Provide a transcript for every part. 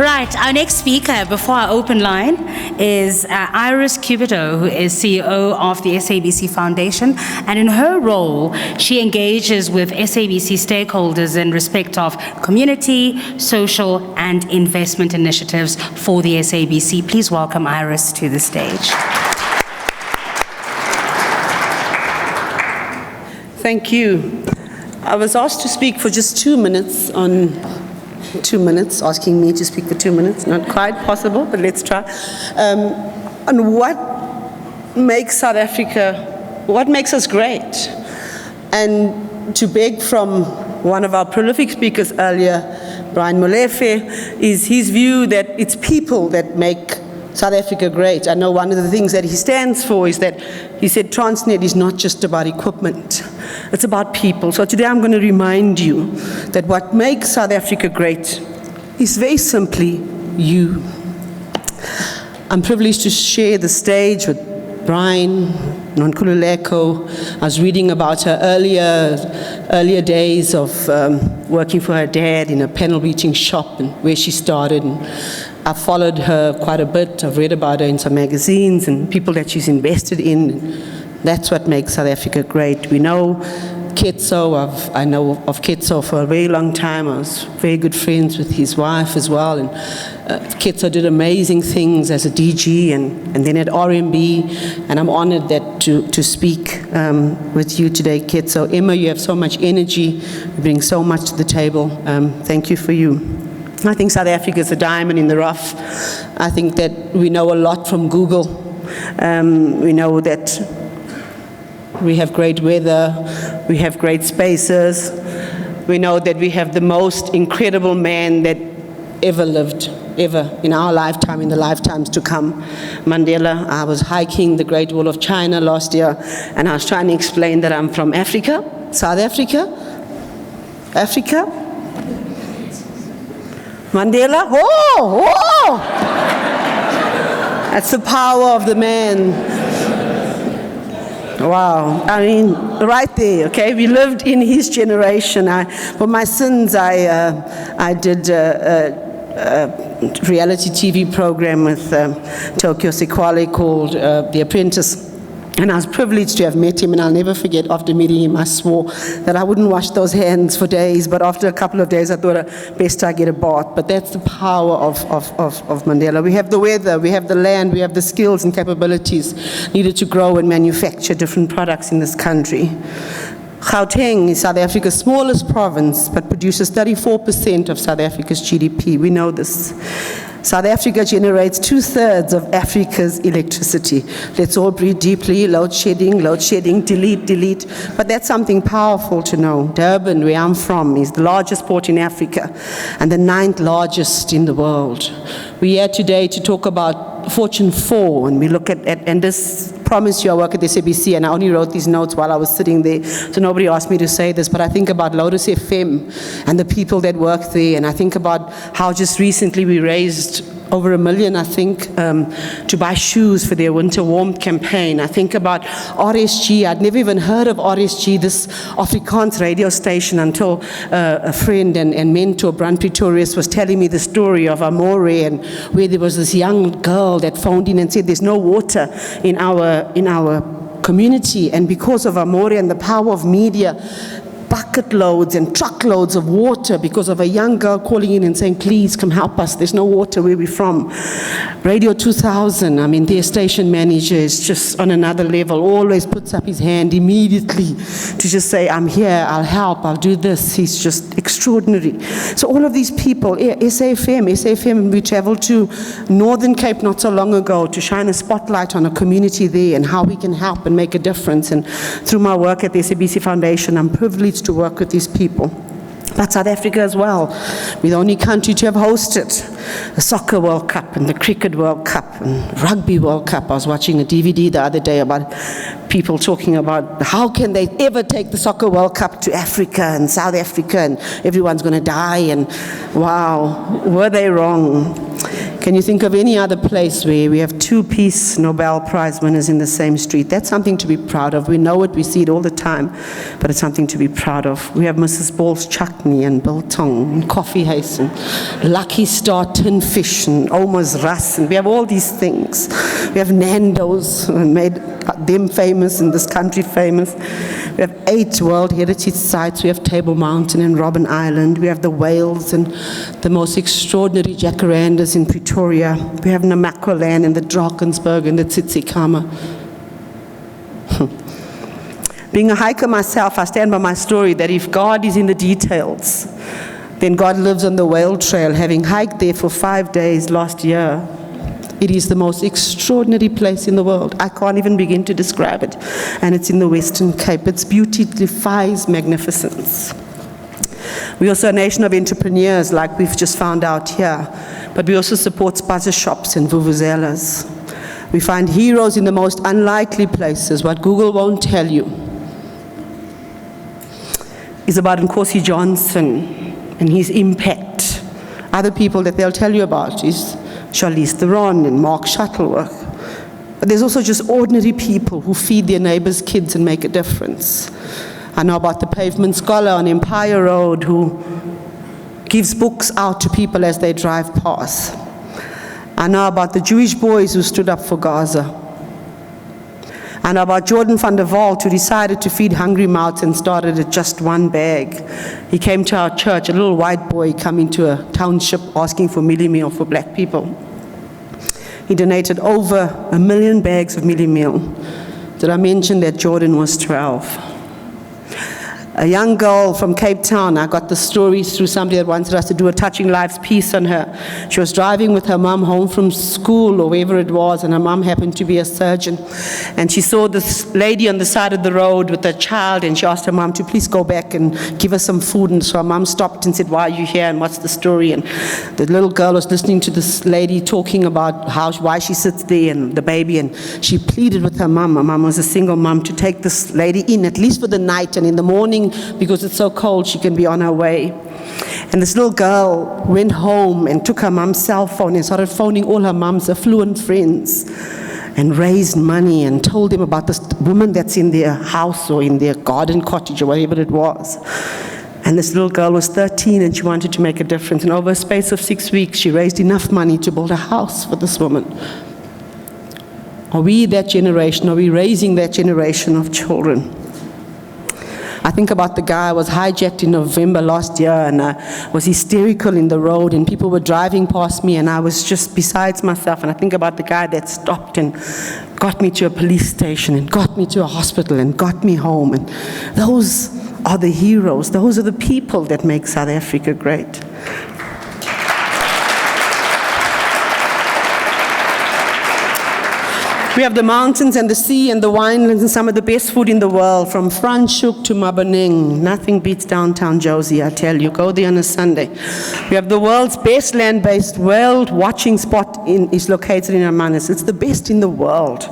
Right, our next speaker before our open line is Iris Cupido, who is CEO of the SABC Foundation, and in her role, she engages with SABC stakeholders in respect of community, social, and investment initiatives for the SABC. Please welcome Iris to the stage. Thank you. I was asked to speak for just 2 minutes on 2 minutes, asking me to speak for 2 minutes. Not quite possible, but let's try. On what makes South Africa, what makes us great? And to beg from one of our prolific speakers earlier, Brian Molefe, is his view that it's people that make South Africa great. I know one of the things that he stands for is that he said Transnet is not just about equipment, it's about people. So today I'm going to remind you that what makes South Africa great is very simply you. I'm privileged to share the stage with Brian, Nonkululeko. I was reading about her earlier days of working for her dad in a panel beating shop and where she started. And I've followed her quite a bit. I've read about her in some magazines and people that she's invested in. That's what makes South Africa great. We know Ketso. I know of Ketso for a very long time. I was very good friends with his wife as well. And Ketso did amazing things as a DG and then at RMB. And I'm honored that to speak with you today, Ketso. Emma, you have so much energy. You bring so much to the table. Thank you for you. I think South Africa is a diamond in the rough. I think that we know a lot from Google. We know that we have great weather, we have great spaces. We know that we have the most incredible man that ever lived, ever, in our lifetime, in the lifetimes to come, Mandela. I was hiking the Great Wall of China last year, and I was trying to explain that I'm from Africa, South Africa, Africa. Mandela, whoa! That's the power of the man. Wow, I mean, right there, okay? We lived in his generation. For my sins, I did a reality TV program with Tokyo Sequale called The Apprentice. And I was privileged to have met him, and I'll never forget, after meeting him, I swore that I wouldn't wash those hands for days, but after a couple of days, I thought best I get a bath. But that's the power of Mandela. We have the weather, we have the land, we have the skills and capabilities needed to grow and manufacture different products in this country. Gauteng is South Africa's smallest province, but produces 34% of South Africa's GDP. We know this. South Africa generates 2/3 of Africa's electricity. Let's all breathe deeply. Load shedding, delete. But that's something powerful to know. Durban, where I'm from, is the largest port in Africa and the 9th largest in the world. We're here today to talk about Fortune 4, and we look at and this promise you I work at the SABC, and I only wrote these notes while I was sitting there, so nobody asked me to say this, but I think about Lotus FM and the people that work there, and I think about how just recently we raised over $1 million, I think, to buy shoes for their winter warmth campaign. I think about RSG. I'd never even heard of RSG, this Afrikaans radio station, until a friend and mentor, Brand Pretorius, was telling me the story of Amore, and where there was this young girl that phoned in and said there's no water in our community, and because of Amore and the power of media, bucket loads and truckloads of water because of a young girl calling in and saying, please come help us, there's no water where we're from. Radio 2000, I mean, their station manager is just on another level, always puts up his hand immediately to just say, I'm here, I'll help, I'll do this. He's just extraordinary. So all of these people, SAFM, we traveled to Northern Cape not so long ago to shine a spotlight on a community there and how we can help and make a difference. And through my work at the SABC Foundation, I'm privileged to work with these people. But South Africa as well, we're the only country to have hosted the Soccer World Cup and the Cricket World Cup and Rugby World Cup. I was watching a DVD the other day about people talking about how can they ever take the Soccer World Cup to Africa and South Africa and everyone's going to die, and wow, were they wrong. Can you think of any other place where we have 2 Peace Nobel Prize winners in the same street? That's something to be proud of. We know it, we see it all the time, but it's something to be proud of. We have Mrs. Ball's Chutney and Biltong and Coffee Haste and Lucky Star Tin Fish and Omar's Ras, and we have all these things. We have Nando's, and made them famous and this country famous. We have 8 World Heritage Sites. We have Table Mountain and Robben Island. We have the whales and the most extraordinary jacarandas in Pretoria. We have Namaqualand and the Drakensberg and the Tsitsikamma. Being a hiker myself, I stand by my story that if God is in the details, then God lives on the whale trail. Having hiked there for 5 days last year, it is the most extraordinary place in the world. I can't even begin to describe it. And it's in the Western Cape. Its beauty defies magnificence. We're also a nation of entrepreneurs, like we've just found out here. But we also support spaza shops and vuvuzelas. We find heroes in the most unlikely places. What Google won't tell you is about Nkosi Johnson and his impact. Other people that they'll tell you about is Charlize Theron and Mark Shuttleworth. But there's also just ordinary people who feed their neighbors' kids and make a difference. I know about the pavement scholar on Empire Road who gives books out to people as they drive past. I know about the Jewish boys who stood up for Gaza. I know about Jordan van der Walt, who decided to feed hungry mouths and started at just 1 bag. He came to our church, a little white boy coming to a township asking for mealie meal for black people. He donated over 1 million bags of mealie meal. Did I mention that Jordan was 12? A young girl from Cape Town, I got the story through somebody that wanted us to do a Touching Lives piece on her. She was driving with her mum home from school or wherever it was, and her mum happened to be a surgeon. And she saw this lady on the side of the road with a child, and she asked her mum to please go back and give her some food. And so her mum stopped and said, "Why are you here and what's the story?" And the little girl was listening to this lady talking about why she sits there and the baby, and she pleaded with her mum. Her mum was a single mum, to take this lady in, at least for the night, and in the morning, because it's so cold, she can be on her way. And this little girl went home and took her mum's cell phone and started phoning all her mum's affluent friends and raised money and told them about this woman that's in their house or in their garden cottage or whatever it was. And this little girl was 13 and she wanted to make a difference. And over a space of 6 weeks, she raised enough money to build a house for this woman. Are we that generation? Are we raising that generation of children? I think about the guy. I was hijacked in November last year, and I was hysterical in the road, and people were driving past me, and I was just besides myself. And I think about the guy that stopped and got me to a police station and got me to a hospital and got me home. And those are the heroes. Those are the people that make South Africa great. We have the mountains and the sea and the winelands and some of the best food in the world, from Franschhoek to Maboneng. Nothing beats downtown Josie, I tell you. Go there on a Sunday. We have the world's best land-based whale watching spot is located in Hermanus. It's the best in the world.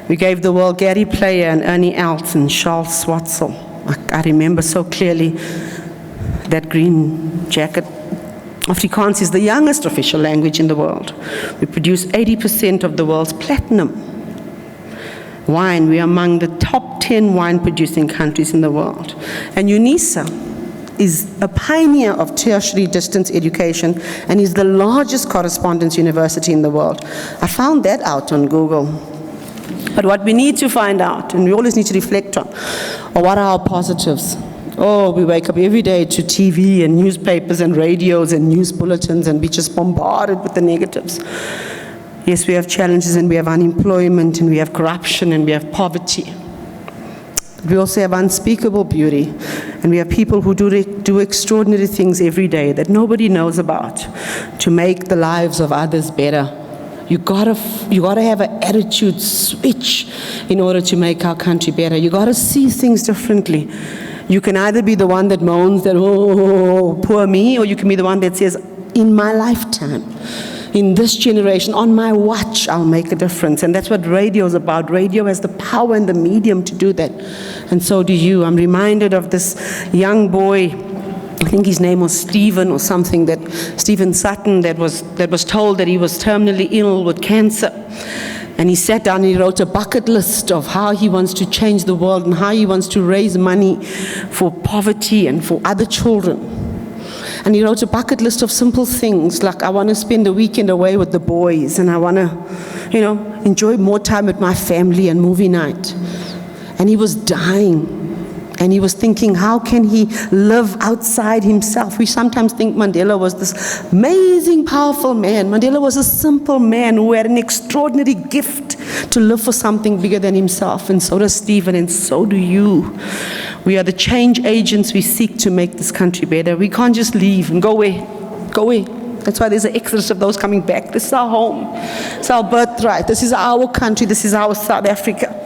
We gave the world Gary Player and Ernie Els and Charles Swartzel. I remember so clearly that green jacket. Afrikaans is the youngest official language in the world. We produce 80% of the world's platinum wine. We are among the top 10 wine-producing countries in the world. And UNISA is a pioneer of tertiary distance education and is the largest correspondence university in the world. I found that out on Google. But what we need to find out, and we always need to reflect on, are what are our positives? Oh, we wake up every day to TV and newspapers and radios and news bulletins, and we just bombarded with the negatives. Yes, we have challenges, and we have unemployment, and we have corruption, and we have poverty. But we also have unspeakable beauty, and we have people who do extraordinary things every day that nobody knows about to make the lives of others better. You gotta have an attitude switch in order to make our country better. You gotta see things differently. You can either be the one that moans that, oh, poor me, or you can be the one that says, in my lifetime, in this generation, on my watch, I'll make a difference. And that's what radio is about. Radio has the power and the medium to do that. And so do you. I'm reminded of this young boy I think his name was Stephen or something, that Stephen Sutton, that was told that he was terminally ill with cancer. And he sat down and he wrote a bucket list of how he wants to change the world and how he wants to raise money for poverty and for other children. And he wrote a bucket list of simple things like, I want to spend the weekend away with the boys, and I want to, enjoy more time with my family and movie night. And he was dying. And he was thinking, how can he live outside himself? We sometimes think Mandela was this amazing, powerful man. Mandela was a simple man who had an extraordinary gift to live for something bigger than himself. And so does Stephen, and so do you. We are the change agents we seek to make this country better. We can't just leave and go away. Go away. That's why there's an exodus of those coming back. This is our home. It's our birthright. This is our country. This is our South Africa.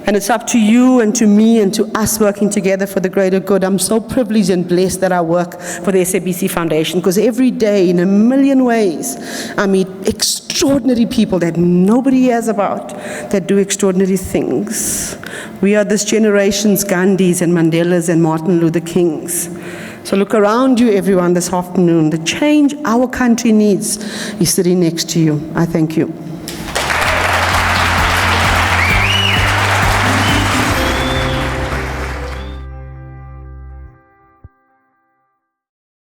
And it's up to you and to me and to us working together for the greater good. I'm so privileged and blessed that I work for the SABC Foundation, because every day, in a million ways, I meet extraordinary people that nobody hears about, that do extraordinary things. We are this generation's Gandhis and Mandelas and Martin Luther Kings. So look around you, everyone, this afternoon. The change our country needs is sitting next to you. I thank you.